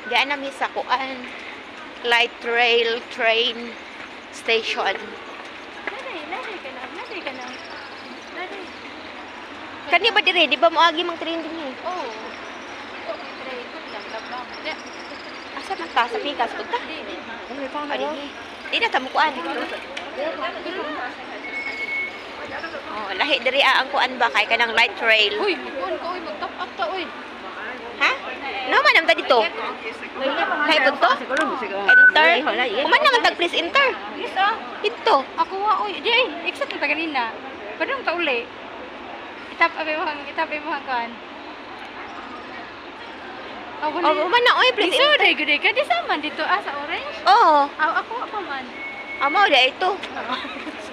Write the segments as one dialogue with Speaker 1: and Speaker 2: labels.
Speaker 1: Diyan namin sa kuan. Light rail train station.
Speaker 2: Naday ka na.
Speaker 1: Kani ba dire? Di ba mo agi mang train din eh?
Speaker 2: Oh. Ito may tray. Ikot lang. Labang.
Speaker 1: Asa man ta? Sa pikas po ta?
Speaker 2: May pang
Speaker 1: Adi. Di na tamo kuan. Oh, lahi diri ang kuan ba kay kanang light rail.
Speaker 2: Uy, kuan ka. Uy, mag-top up ta. Uy.
Speaker 1: Ha? No man am ta dito. Kay punto? Enter. Kuman naman tag please enter. Dito.
Speaker 2: Ako wa. Uy, di ay. Exit na ta ganina. Padung ta uli. Itap mo hang kan.
Speaker 1: Oh, kuman na oy please enter.
Speaker 2: Day gud ka di sama dito sa orange.
Speaker 1: Oo.
Speaker 2: Ako apa man.
Speaker 1: Amo da ito.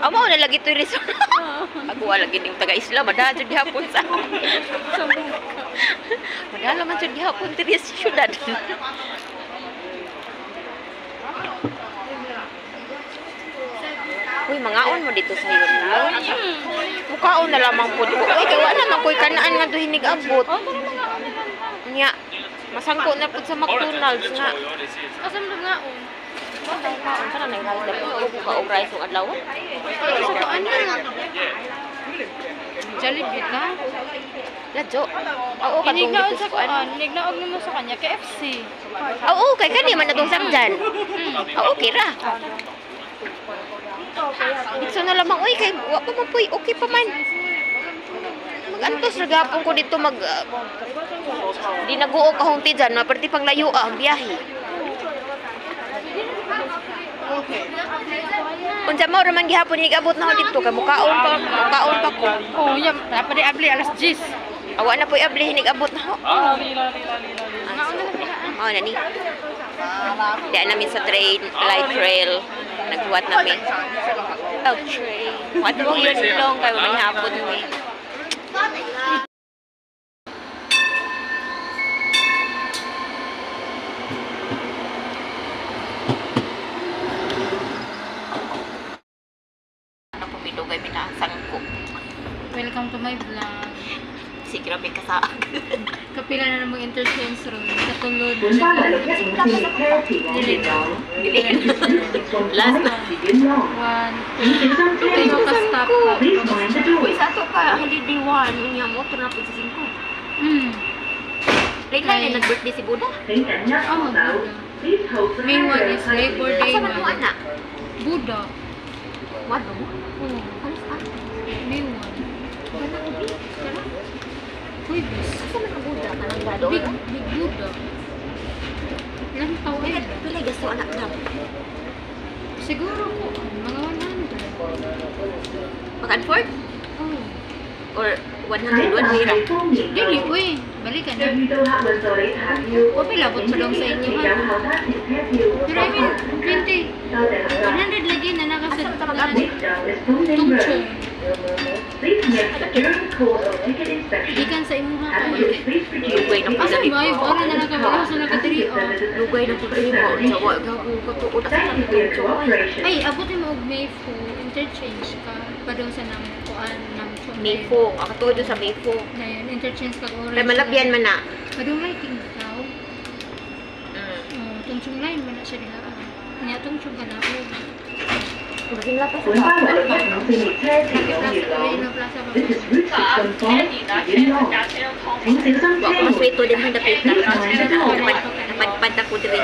Speaker 1: Amo na lagi to resort. Ako wala gid ning taga Isla madala jud gihapon sa. Madala man jud gihapon diri sa syudad. Uy, mangaon mo dito sa iyo. Mukaon na lamang po dito. Uy, kaya wala man ko'y kanaan nga doon hinig-abot. Nya, masangko na po sa McDonald's nga.
Speaker 2: Asam na nga on.
Speaker 1: Kaon ka na na yung dapat ko ka-obray sa adlaw.
Speaker 2: Sa kuan na. Jollibee na.
Speaker 1: Ladyo. Oo, katong
Speaker 2: Inignaon
Speaker 1: dito
Speaker 2: sa
Speaker 1: sa kuan.
Speaker 2: kuan. Inignaon mo sa kanya KFC.
Speaker 1: Oo, kay kani man natong sakdan. Oo, okay ra. Dito na lamang, uy, kay wa pa man puy, okay pa man. Mag-antos ra gapon ko dito di naguo ka hong tidyan, maperti pang layo ang biyahe. Unsa mo ra man gihapon higabot na ako dito kay mukaon pa ko.
Speaker 2: Oh, ya, dapat abli alas 10.
Speaker 1: Awa na po'y abli hinig-abot na ako. Oh, nani. Diyan namin sa train, light rail. Nagbuhat namin. Oh, train. What mo yun long kayo may hapon mo eh. Ano po midugay minasang ko.
Speaker 2: Welcome to my vlog.
Speaker 1: Si grabe kasaag.
Speaker 2: Kapila na namang interchange room. Katulod.
Speaker 1: Last na.
Speaker 2: 1, 2, 3 ka stop.
Speaker 1: Uy, sa ito ka, holiday 1. Yung yung motor na po sa 5. Late na yun, nag-birthday si Buddha.
Speaker 2: Oh, Buddha. Main one is Labor Day
Speaker 1: Asa man mo,
Speaker 2: one.
Speaker 1: anak?
Speaker 2: Buddha.
Speaker 1: What mo?
Speaker 2: Oh,
Speaker 1: Alas ka?
Speaker 2: main one. Uy, bis.
Speaker 1: Asa man ang Buddha? Kanang gado?
Speaker 2: Big Buddha. Ilang taon na?
Speaker 1: Pilay gasto anak na.
Speaker 2: Siguro ko, mga 100.
Speaker 1: Mag-Anford?
Speaker 2: Oh.
Speaker 1: Or 101 lira?
Speaker 2: Dili, uy. Balikan na. O, pilabot sa lang sa inyo, ha? Pero I mean, 20. 100 lagi na nakasad pa mag-abot. Tungchong. Ikan sa imo, ha?
Speaker 1: Lugay na po
Speaker 2: Asa
Speaker 1: dali.
Speaker 2: ba? Bora na nakabalo sa nakadiri, oh.
Speaker 1: Lugay na po dali mo. Sawa, gago, katuod sa tungchong.
Speaker 2: Ay, abutin mo og Mayfo. Interchange ka. Padong sa nampuan, namchong.
Speaker 1: Mayfo. Ako tuod sa Mayfo.
Speaker 2: Na yun, interchange ka oras.
Speaker 1: Kaya malabyan man na.
Speaker 2: Padong lighting daw. Tungchong line man na siya diha. Kanya tungchong ka na.
Speaker 1: Maging lapas sa
Speaker 2: Plaza
Speaker 1: ako. Wako mas wito din mo napita. Napadpad ako diri.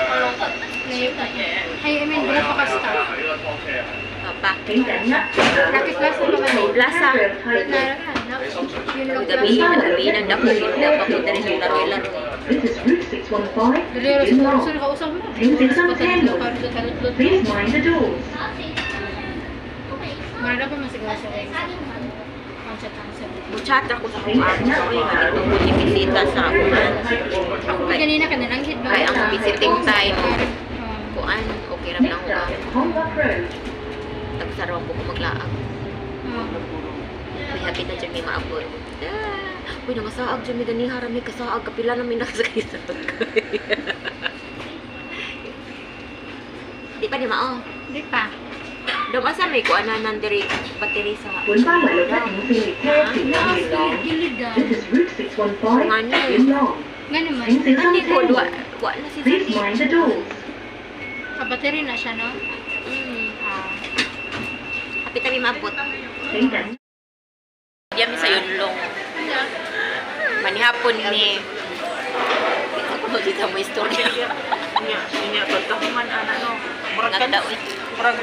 Speaker 2: Ay, I mean, wala pa ka-stop.
Speaker 1: Papa.
Speaker 2: Rocket Plaza pa man.
Speaker 1: Plaza. Gabi ng dako. Dapat ko diri sa laro-laro.
Speaker 2: Dali, sa nakausap mo.
Speaker 3: Please mind the doors.
Speaker 2: Marada pa masigla sa rin. Panchat-panchat.
Speaker 1: Buchatra ko sa kung ako. Ay, ganito ko di bisita sa akuan. Ako kay
Speaker 2: Kanina ka na lang hit ba?
Speaker 1: Ay, ang visiting time. Kuan, okay ram lang ko.
Speaker 3: Honda Road.
Speaker 1: Tagsaraw ko maglaag. May happy na dyan may maabot. Uy, namasaag dyan may ganiharam may kasaag. Kapila na may nakasakay sa Di pa ni mao.
Speaker 2: Di pa.
Speaker 1: Dumasa may kuanan nandiri battery sa.
Speaker 3: 本班为了在停飞 Taxi 长远廊
Speaker 2: Gilid
Speaker 3: This is Route 615 in Long.
Speaker 2: Ganun man.
Speaker 1: Ano, wala si
Speaker 3: Please
Speaker 1: Zari.
Speaker 3: mind the door.
Speaker 2: Kabateri na siya, no?
Speaker 1: Kapit kami mabot.
Speaker 3: Please enter.
Speaker 1: Diyan sa yunlong. Manihapon ni. Ano dito mo istorya?
Speaker 4: Inya pagkahuman ana no. Murag
Speaker 1: Nga daw.
Speaker 4: murag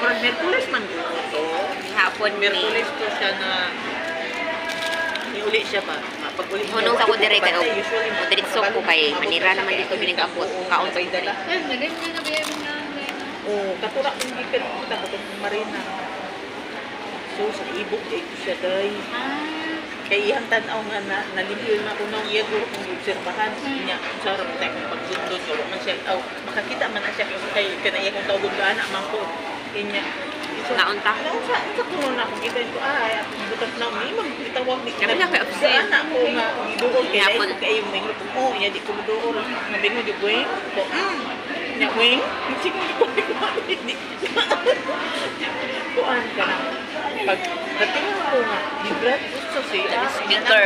Speaker 4: Merkulis man ko to.
Speaker 1: Manihapon ni.
Speaker 4: Merkulis ko siya na iuli siya ba? Pag-uli
Speaker 1: Hunong sa ko dire kay
Speaker 4: usually
Speaker 1: o diretso ko kay manira naman dito binigabot. Kaon sa
Speaker 4: dala.
Speaker 2: Eh, nagay niya na biya mo na.
Speaker 4: Oh, katurak yung gikan kita katong marina. So sa ibok kay siya day. Kay iyang tanaw nga na nalimyon na ko nung iya guro kung obserbahan niya sa ron tay pagsundot ko man siya makakita man na siya kay kanaya kung tawag ga anak man ko inya
Speaker 1: Naunta.
Speaker 4: sa kuno na kung kita ko ay butas na mi magtawag ni
Speaker 1: Kami na kay Obse.
Speaker 4: anak ko nga giduol kay
Speaker 1: Yapon.
Speaker 4: ay kay yung mingro ko iya di ko duol nabingo di bueng ko nya bueng sige ko di kuan ka na pag dating ko nga di brad gusto siya
Speaker 1: Speaker.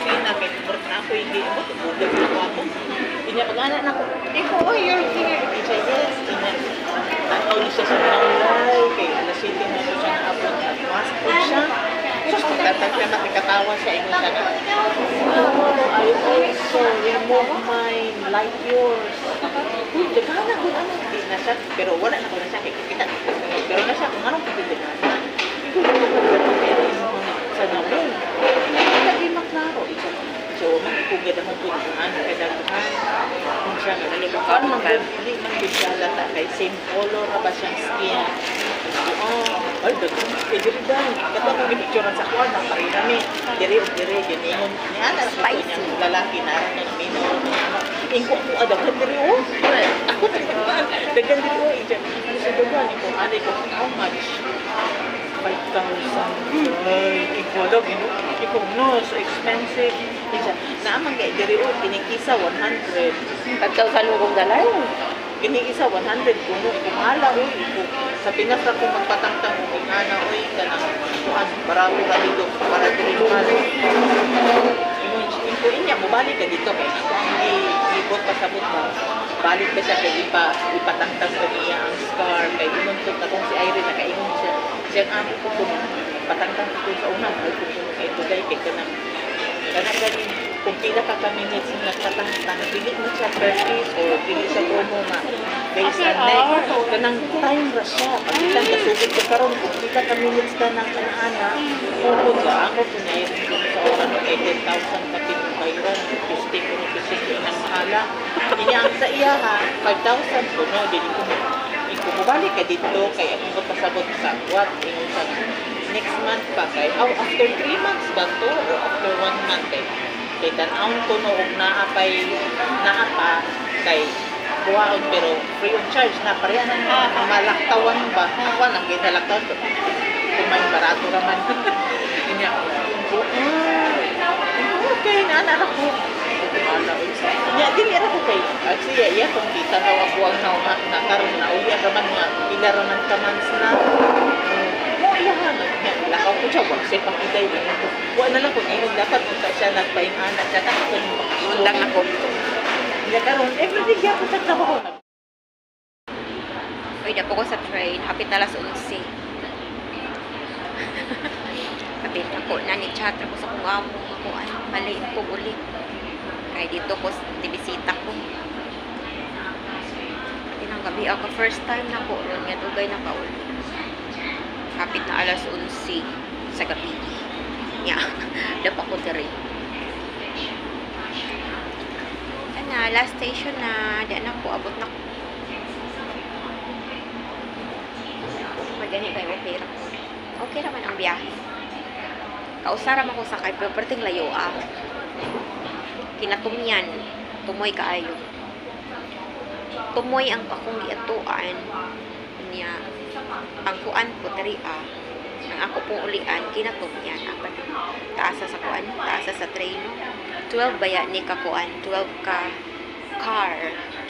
Speaker 4: sina kay bro na ako hindi mo tugod ko ako inya pag anak na ko iko oh you're here isa yes inya tanaw ni siya sa malay kay alas 7 na ko siya naabot sa mas ko siya sus tatagka nakikatawa siya ingon siya na oh I also remove my like yours dagana ko ano di na siya pero wala na ko na siya kay kita pero na siya kung anong pagdagana sa namin. Lagi maklaro. So, makikugad ang mga ano, kadaghan. Kung siya nga,
Speaker 1: Nalimutan mo ka.
Speaker 4: hindi man bigala ta kay same color na ba siyang skin. Ay, daghan. Kaya diri dahil. Kata ko picture sa kuwan, naparin kami. Diri o diri, giningon. Niya na sa niyang lalaki na ng minor. Ingko ko, daghan diri o. Ako daghan. Daghan diri o. Ano sa daghan? Ikaw, anay ko, how much? 5,000. Ay, ikaw daw, ikaw no, so expensive. Naamang kay diri o, kining isa 100.
Speaker 1: Pagkausan mo kong dalay.
Speaker 4: Kining isa 100 kuno, kumala o, sa Pinas na kung magpatangtang o ingana o, kanang kuhan, barako ka dito, para diri man. Inko inya, mubalik ka dito, kay ang ibot pa sa buta. Balik ka siya, kay ipatangtang ka niya ang scar, kay inuntog na kung si Irene, nakaingon siya. Siyang ang ko kung patangtang ko sa unang, ay kung kay Tuday, kay kanang ganin, kung pila ka minutes na patangtang, pili mo siya per piece or pili siya promo nga. Based on next, kanang time ra siya. Pag ilang kasugod ka karon, kung pila ka minutes ka ng ana-ana, kung ka, ako kunay rin kung sa oras, 18,000 ka pinubayran, 50 kung 50 ng mahala. Inyang sa iya ha, 5,000 ko no, dili ko bumalik ka dito kay ako pasabot sa what next month pa kay after 3 months ba to or after 1 month kay tan-aw ko no og naa pa kay kuwaon pero free of charge na pareha na malaktawan ba ako nang ginalaktawan kung may barato raman inya okay na ko ya din era ko kay siya iya kung kita daw ako ang na karon na uya raman nga ila raman ka mans na mo iya ha lakaw ko siya wag siya pang iday wa na lang kung ingon dapat unta siya nagpaingana siya ta ko undang ako ya karon everyday gyud sa trabaho
Speaker 1: Uy, dapo ko sa train. Hapit alas 11. Kapit ako na ni chat ko sa kung amo ako ay mali ko uli. Kaya dito ko dibisita ko. Tinang gabi ako first time na ko ron nga dugay na kauli. Kapit na alas 11 sa gabi. Nya, dapo ko diri. Na last station na, di na ko abot na ko. Magani kayo okay ra ko. Okay naman ang biyahe. Kausara man ko sakay pero perting layo kinatumyan tumoy kaayo. Tumoy ang akong giatuan niya. Ang kuan ko diri ang ako pong ulian kinatumyan apat taasa sa kuan, taasa sa train. 12 baya ni ka kuan, 12 ka car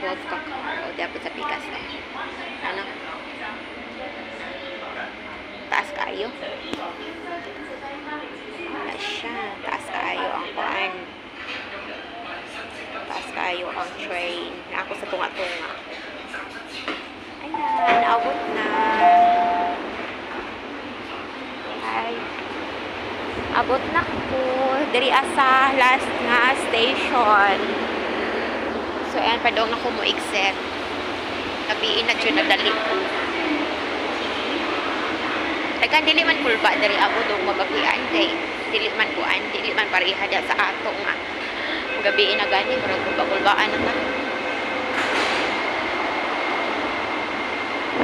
Speaker 1: o dapat sa pikas na. Ano? Taas kaayo. Wala siya. Taas kaayo ang kuan. kaayo ang train na ako sa tunga-tunga. Ayan, naabot na. Ay, abot na ko. Diri sa last nga station. So, ayan, padong na ko mo exit. Gabiin na dyan nadali ko. Tagan, dili man kulba dari abo dong magabian kay dili man kuan, dili man pareha da sa ato nga. Gabiin na gani, murag kulba-kulbaan na ta.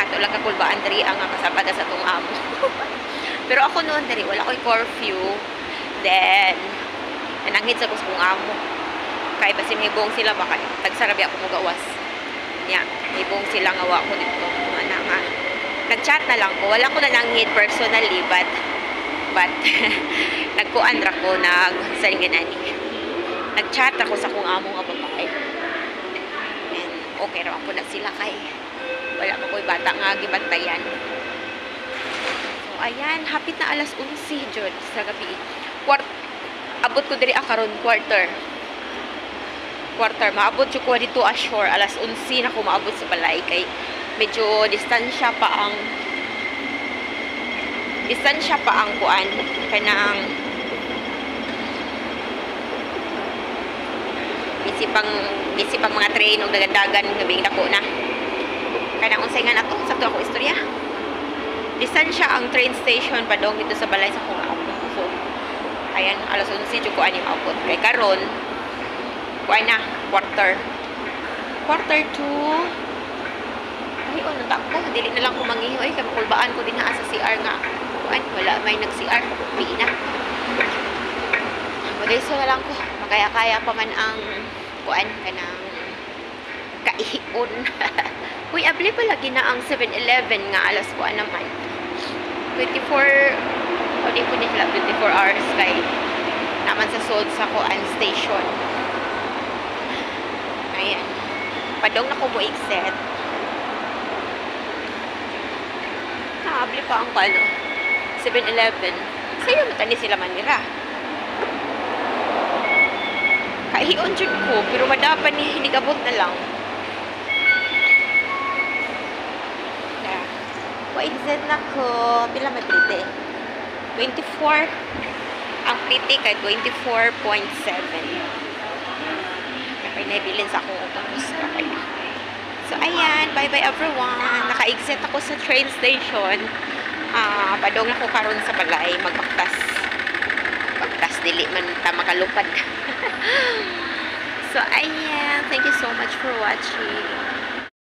Speaker 1: Ato lang ka kulbaan dari ang kasabada sa tong amo. Pero ako noon dari wala ko'y curfew. Then nanangit sa kusong amo. Kay basin hibong sila baka tagsarabi ako mo gawas. Nya, hibong sila nga wa ko dito ana nga. Nag-chat na lang ko. Wala ko na nanghit personally, but nagkuan ra ko, nag-saringanani. Nag-chat ako sa kung amo nga babae. And okay raman po na sila kay wala mo ko'y bata nga gibantayan. So, ayan. Hapit na alas 11, Jod, sa gabi. Abot ko diri karon quarter. Maabot ko dito ashore. Alas 11 na ko maabot sa balay kay medyo distansya pa ang kuan kanang bisi pang mga train ug dagan-dagan gabing dako na kanang unsay nga nato sakto ako istorya. Distansya ang train station padong dito sa balay sa kung amo. So ayan, alas 11 jud ko ani maabot kay karon kuan na quarter to ay, natakbo. Dili na lang ko mangihoy. Kaya makulbaan ko din na sa CR nga. Kuan, wala may nag-CR. Uwi na. Mag-iso na lang ko. Makaya-kaya pa man ang kuan ka ng kaihion. Uy, abli pa lagi na ang 7-Eleven nga alas kuan naman. 24 o di ko nila 24 hours kay naman sa sold sa kuan station. Ayan. Padong na ko mo exit. Abli pa ang palo. 7-Eleven. Sa'yo matani sila manira. Kaihion dyan ko, pero madapan ni hinigabot na lang. Yeah. Exit na ko. Pila may plite? 24. Ang plite kay 24.7. Kapay naibilin sa akong utangos. Kapay na. So, ayan. Bye-bye everyone. Naka-exit ako sa train station. Padong ako karon sa balay. Magbaktas. Bagtas dili man ta makalupad. So, ayan. Thank you so much for watching.